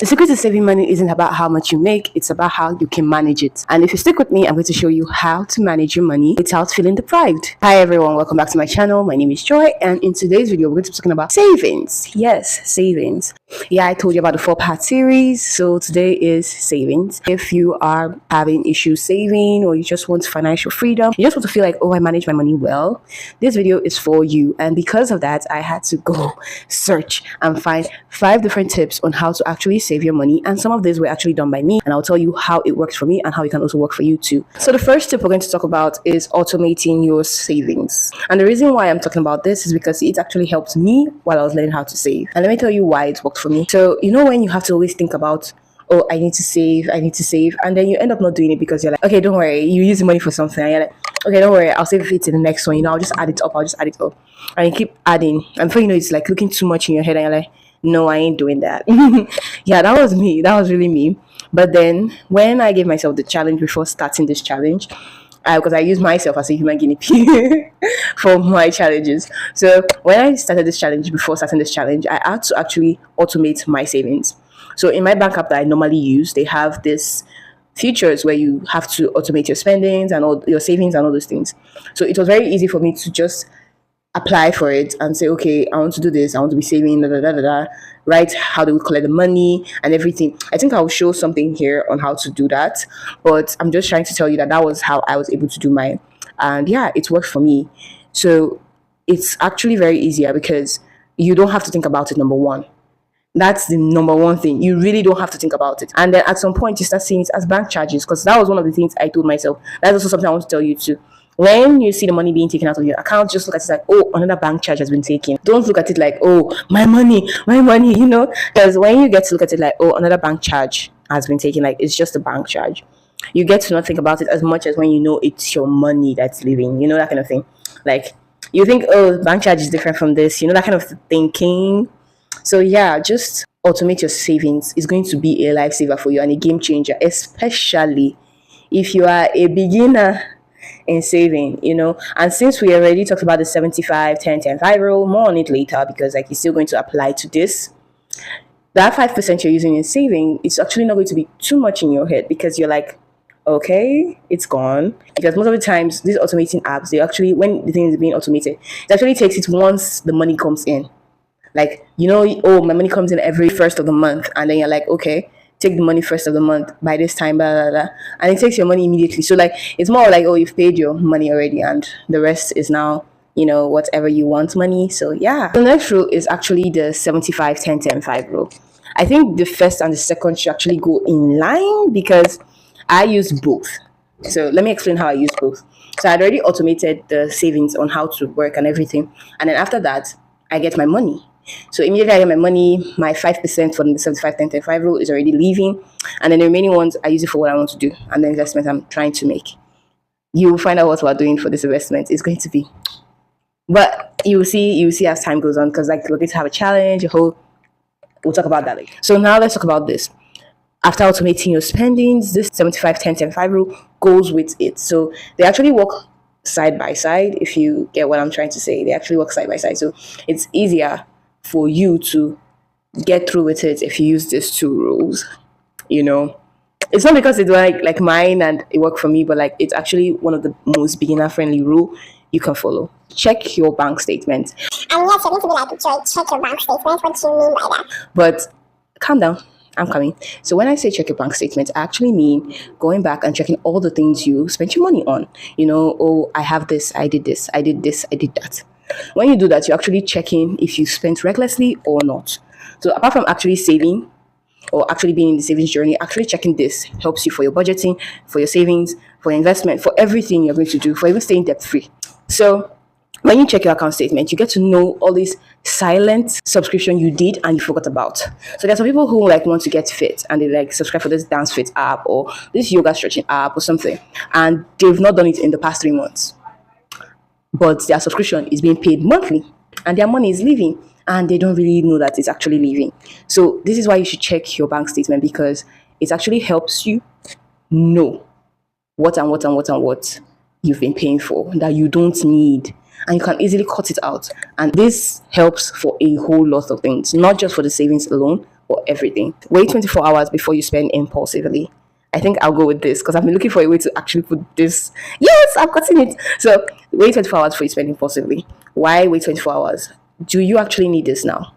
The secret to saving money isn't about how much you make, it's about how you can manage it. And if you stick with me, I'm going to show you how to manage your money without feeling deprived. Hi everyone, welcome back to my channel. My name is Joy, and in today's video, we're going to be talking about savings. Yes, savings. Yeah, I told you about the 4-part series, so today is savings. If you are having issues saving, or you just want financial freedom, you just want to feel like, oh, I manage my money well, this video is for you. And because of that, I had to go search and find 5 different tips on how to actually save your money, and some of these were actually done by me, and I'll tell you how it works for me and how it can also work for you too. So the first tip we're going to talk about is automating your savings. And the reason why I'm talking about this is because it actually helped me while I was learning how to save. And let me tell you why it worked for me. So you know when you have to always think about, oh, I need to save, and then you end up not doing it because you're like, okay, don't worry, you use the money for something, and you're like, okay, don't worry, I'll save it to the next one, I'll just add it up, and you keep adding, and before you know, it's like looking too much in your head, and you're like, no, I ain't doing that. Yeah, that was me. That was really me. But then when I gave myself the challenge before starting this challenge, because I use myself as a human guinea pig for my challenges. So when I started this challenge, before starting this challenge, I had to actually automate my savings. So in my bank app that I normally use, they have this features where you have to automate your spendings and all your savings and all those things. So it was very easy for me to just apply for it and say, okay, I want to do this, I want to be saving, right? How do we collect the money and everything? I think I'll show something here on how to do that, but I'm just trying to tell you that that was how I was able to do mine, and yeah, it worked for me. So it's actually very easier because you don't have to think about it. Number one, that's the number one thing. You really don't have to think about it. And then at some point you start seeing it as bank charges, because that was one of the things I told myself. That's also something I want to tell you too. When you see the money being taken out of your account, just look at it like, oh, another bank charge has been taken. Don't look at it like, oh, my money, because when you get to look at it like, oh, another bank charge has been taken, like it's just a bank charge, you get to not think about it as much as when you know it's your money that's leaving, that kind of thing. Like you think, oh, bank charge is different from this, that kind of thinking. So yeah, just automate your savings. It's going to be a lifesaver for you and a game changer, especially if you are a beginner in saving, and since we already talked about the 75-10-10-5 rule, more on it later, because like it's still going to apply to this. That 5% you're using in saving, it's actually not going to be too much in your head, because you're like, okay, it's gone. Because most of the times these automating apps, they actually, when the thing is being automated, it actually takes it once the money comes in. Like, oh, my money comes in every first of the month, and then you're like, okay, take the money first of the month by this time, blah, blah, blah, and it takes your money immediately. So like it's more like, oh, you've paid your money already, and the rest is now whatever you want money. So yeah, the next rule is actually the 75-10-10-5 rule. I think the first and the second should actually go in line, because I use both. So let me explain how I use both. So I'd already automated the savings on how to work and everything, and then after that I get my money. So immediately I get my money, my 5% from the 75-10-10-5 rule is already leaving, and then the remaining ones I use it for what I want to do and the investment I'm trying to make. You will find out what we're doing for this investment is going to be, but you will see as time goes on, because like we're going to have a challenge, we'll talk about that later. So now let's talk about this. After automating your spendings, this 75-10-10-5 rule goes with it. So they actually work side by side. If you get what I'm trying to say, they actually work side by side. So it's easier for you to get through with it if you use these 2 rules. It's not because it's like mine and it worked for me, but like it's actually one of the most beginner friendly rule you can follow. Check your bank statement. And yes, you're going to be like, Joy, check your bank statement. What do you mean by that? But calm down, I'm coming. So when I say check your bank statement, I actually mean going back and checking all the things you spent your money on. Oh, I have this, I did this, I did that. When you do that, you're actually checking if you spent recklessly or not. So apart from actually saving or actually being in the savings journey, actually checking this helps you for your budgeting, for your savings, for your investment, for everything you're going to do, for even staying debt free. So when you check your account statement, you get to know all these silent subscription you did and you forgot about. So there's some people who like want to get fit and they like subscribe for this dance fit app or this yoga stretching app or something, and they've not done it in the past 3 months. But their subscription is being paid monthly and their money is leaving, and they don't really know that it's actually leaving. So this is why you should check your bank statement, because it actually helps you know what you've been paying for that you don't need, and you can easily cut it out. And this helps for a whole lot of things, not just for the savings alone, or everything. Wait 24 hours before you spend impulsively. I think I'll go with this because I've been looking for a way to actually put this. Yes, I've gotten it. So wait 24 hours before you spend impulsively. Why wait 24 hours? Do you actually need this now?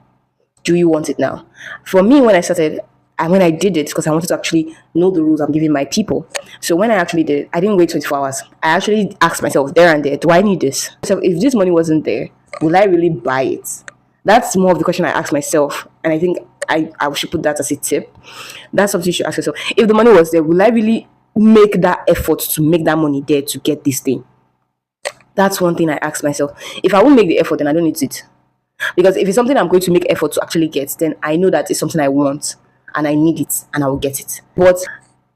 Do you want it now? For me, when I started, and when I did it, because I wanted to actually know the rules I'm giving my people. So when I actually did it, I didn't wait 24 hours. I actually asked myself there and there, do I need this? So if this money wasn't there, will I really buy it? That's more of the question I asked myself. And I think I should put that as a tip. That's something you should ask yourself. If the money was there, will I really make that effort to make that money there to get this thing? That's one thing I ask myself. If I won't make the effort, then I don't need it. Because if it's something I'm going to make effort to actually get, then I know that it's something I want and I need it and I will get it. But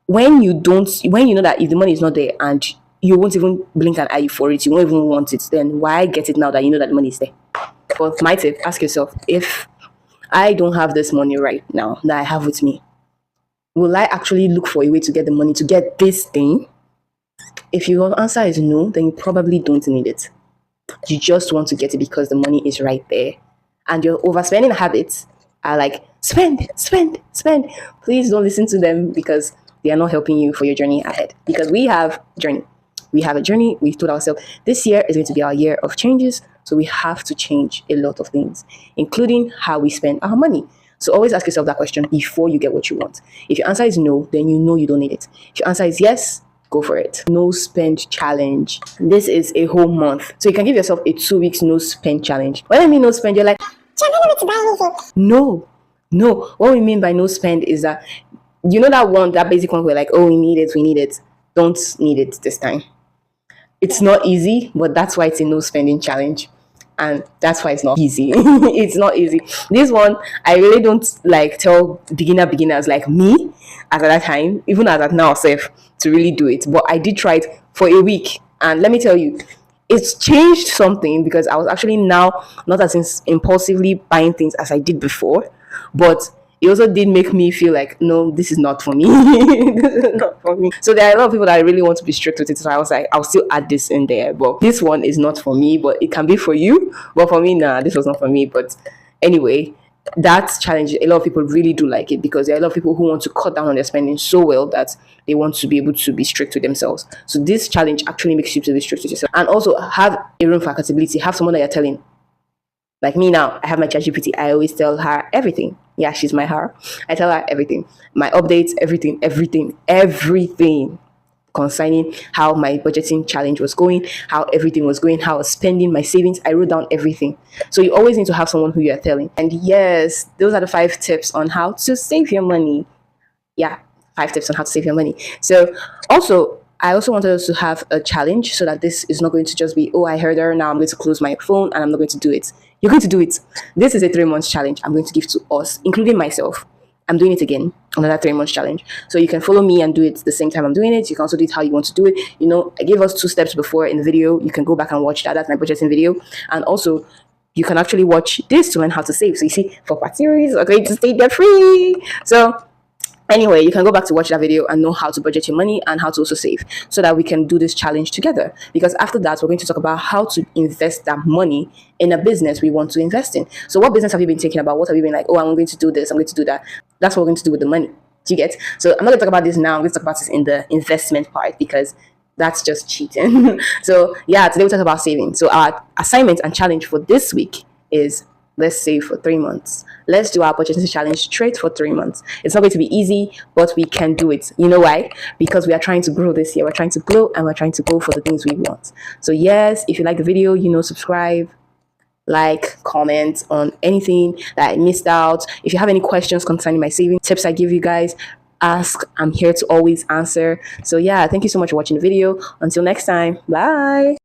when you know that if the money is not there and you won't even blink an eye for it, you won't even want it, then why get it now that you know that the money is there? But my tip, ask yourself, if I don't have this money right now that I have with me, will I actually look for a way to get the money to get this thing? If your answer is no, then you probably don't need it. You just want to get it because the money is right there. And your overspending habits are like, spend, spend, spend. Please don't listen to them because they are not helping you for your journey ahead. Because we have journey. We have a journey. We've told ourselves this year is going to be our year of changes. So we have to change a lot of things, including how we spend our money. So always ask yourself that question before you get what you want. If your answer is no, then you know you don't need it. If your answer is yes, go for it. No spend challenge. This is a whole month. So you can give yourself a 2 weeks no spend challenge. When I mean no spend, you're like, no. What we mean by no spend is that, you know, that basic one, we're like, oh, we need it. Don't need it this time. It's not easy, but that's why it's a no spending challenge. And that's why it's not easy. It's not easy. This one, I really don't like tell beginners like me at that time, even as at now, safe to really do it. But I did try it for a week. And let me tell you, it's changed something because I was actually now not as impulsively buying things as I did before. But it also did make me feel like, no, this is not for me. This is not for me. So there are a lot of people that really want to be strict with it. So I was like, I'll still add this in there. But this one is not for me, but it can be for you. But for me, nah, this was not for me. But anyway, that challenge, a lot of people really do like it because there are a lot of people who want to cut down on their spending so well that they want to be able to be strict with themselves. So this challenge actually makes you to be strict with yourself. And also have a room for accountability. Have someone that you're telling. Like me now, I have my ChatGPT. I always tell her everything. Yeah, she's my her. I tell her everything. My updates, everything concerning how my budgeting challenge was going, how everything was going, how I was spending my savings. I wrote down everything. So you always need to have someone who you are telling. And yes, those are the 5 tips on how to save your money. Yeah, 5 tips on how to save your money. So I also wanted us to have a challenge so that this is not going to just be, oh, I heard her, now I'm going to close my phone and I'm not going to do it. You're going to do it. This is a 3-month challenge I'm going to give to us, including myself. I'm doing it again, another 3-month challenge. So you can follow me and do it the same time I'm doing it. You can also do it how you want to do it. You know, I gave us 2 steps before in the video. You can go back and watch that. That's my budgeting video. And also, you can actually watch this to learn how to save. So you see, for parties are going to stay there free. So anyway, you can go back to watch that video and know how to budget your money and how to also save so that we can do this challenge together. Because after that, we're going to talk about how to invest that money in a business we want to invest in. So what business have you been thinking about? What have you been like, oh, I'm going to do this, I'm going to do that. That's what we're going to do with the money. Do you get? So I'm not going to talk about this now. I'm going to talk about this in the investment part because that's just cheating. So yeah, today we'll talk about saving. So our assignment and challenge for this week is let's save for 3 months. Let's do our budgeting challenge straight for 3 months. It's not going to be easy, but we can do it. You know why? Because we are trying to grow this year. We're trying to grow and we're trying to go for the things we want. So yes, if you like the video, subscribe, like, comment on anything that I missed out. If you have any questions concerning my saving tips I give you guys, ask. I'm here to always answer. So yeah, thank you so much for watching the video. Until next time, bye.